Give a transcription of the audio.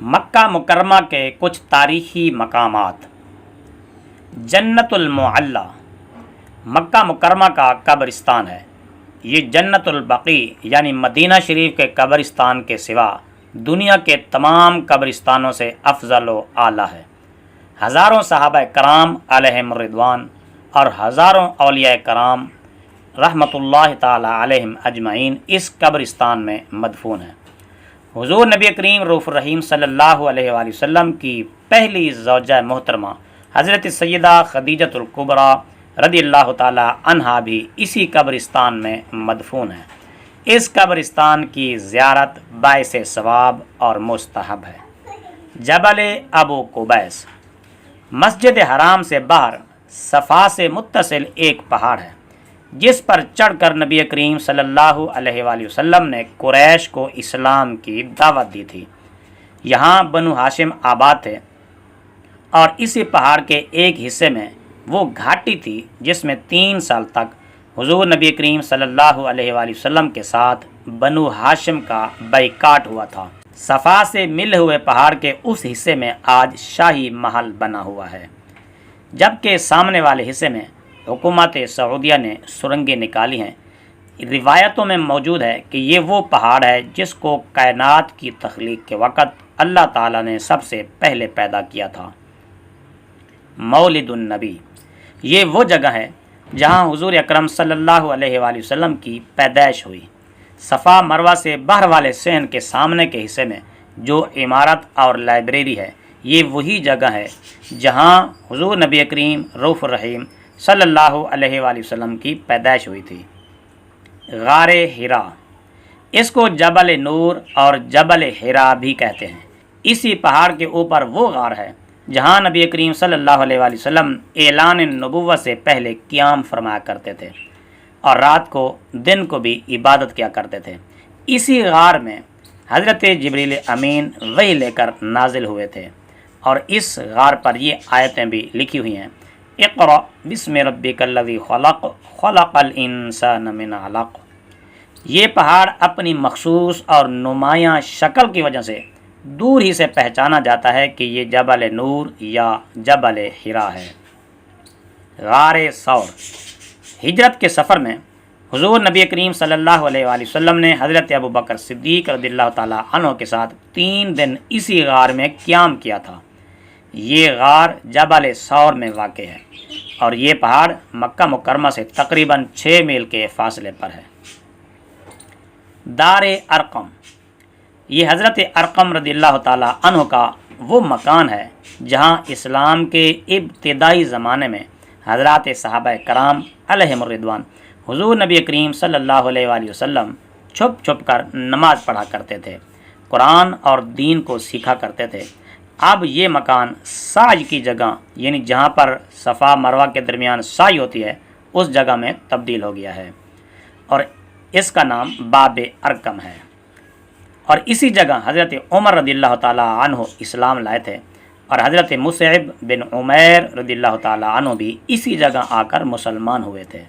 مکہ مکرمہ کے کچھ تاریخی مقامات۔ جنت المعلی مکہ مکرمہ کا قبرستان ہے۔ یہ جنت البقیع یعنی مدینہ شریف کے قبرستان کے سوا دنیا کے تمام قبرستانوں سے افضل و اعلیٰ ہے۔ ہزاروں صحابہ کرام علیہم الرضوان اور ہزاروں اولیاء کرام رحمۃ اللہ تعالی علیہم اجمعین اس قبرستان میں مدفون ہیں۔ حضور نبی کریم رؤوف الرحیم صلی اللہ علیہ وآلہ وسلم کی پہلی زوجہ محترمہ حضرت سیدہ خدیجۃ الکبریٰ رضی اللہ تعالی عنہا بھی اسی قبرستان میں مدفون ہیں۔ اس قبرستان کی زیارت باعث ثواب اور مستحب ہے۔ جبل ابو قبیس مسجد حرام سے باہر صفا سے متصل ایک پہاڑ ہے، جس پر چڑھ کر نبی کریم صلی اللہ علیہ وآلہ وسلم نے قریش کو اسلام کی دعوت دی تھی۔ یہاں بنو ہاشم آباد تھے اور اسی پہاڑ کے ایک حصے میں وہ گھاٹی تھی جس میں 3 سال تک حضور نبی کریم صلی اللہ علیہ وآلہ وسلم کے ساتھ بنو ہاشم کا بائیکاٹ ہوا تھا۔ صفا سے ملے ہوئے پہاڑ کے اس حصے میں آج شاہی محل بنا ہوا ہے، جبکہ سامنے والے حصے میں حکومت سعودیہ نے سرنگیں نکالی ہیں۔ روایتوں میں موجود ہے کہ یہ وہ پہاڑ ہے جس کو کائنات کی تخلیق کے وقت اللہ تعالیٰ نے سب سے پہلے پیدا کیا تھا۔ مولد النبی یہ وہ جگہ ہے جہاں حضور اکرم صلی اللہ علیہ وآلہ وسلم کی پیدائش ہوئی۔ صفا مروہ سے باہر والے صحن کے سامنے کے حصے میں جو عمارت اور لائبریری ہے، یہ وہی جگہ ہے جہاں حضور نبی کریم رؤوف الرحیم صلی اللہ علیہ وآلہ وسلم کی پیدائش ہوئی تھی۔ غار حرا اس کو جبل نور اور جبل حرا بھی کہتے ہیں۔ اسی پہاڑ کے اوپر وہ غار ہے جہاں نبی کریم صلی اللہ علیہ وآلہ وسلم اعلان نبوت سے پہلے قیام فرمایا کرتے تھے اور رات کو دن کو بھی عبادت کیا کرتے تھے۔ اسی غار میں حضرت جبریل امین وحی لے کر نازل ہوئے تھے، اور اس غار پر یہ آیتیں بھی لکھی ہوئی ہیں: اقرأ بسم ربک الذی خلق خلق الانسان من علق۔ یہ پہاڑ اپنی مخصوص اور نمایاں شکل کی وجہ سے دور ہی سے پہچانا جاتا ہے کہ یہ جبل نور یا جبل حرا ہے۔ غار ثور ہجرت کے سفر میں حضور نبی کریم صلی اللہ علیہ وآلہ وسلم نے حضرت ابوبکر صدیق رضی اللہ تعالی عنہ کے ساتھ 3 دن اسی غار میں قیام کیا تھا۔ یہ غار جبل ثور میں واقع ہے اور یہ پہاڑ مکہ مکرمہ سے تقریباً 6 میل کے فاصلے پر ہے۔ دار ارقم یہ حضرت ارقم رضی اللہ تعالی عنہ کا وہ مکان ہے جہاں اسلام کے ابتدائی زمانے میں حضرات صحابہ کرام علیہم الرضوان حضور نبی کریم صلی اللہ علیہ وآلہ وسلم چھپ چھپ کر نماز پڑھا کرتے تھے، قرآن اور دین کو سیکھا کرتے تھے۔ اب یہ مکان سعی کی جگہ یعنی جہاں پر صفا مروہ کے درمیان سعی ہوتی ہے اس جگہ میں تبدیل ہو گیا ہے، اور اس کا نام باب ارقم ہے۔ اور اسی جگہ حضرت عمر رضی اللہ تعالیٰ عنہ اسلام لائے تھے، اور حضرت مصعب بن عمیر رضی اللہ تعالیٰ عنہ بھی اسی جگہ آ کر مسلمان ہوئے تھے۔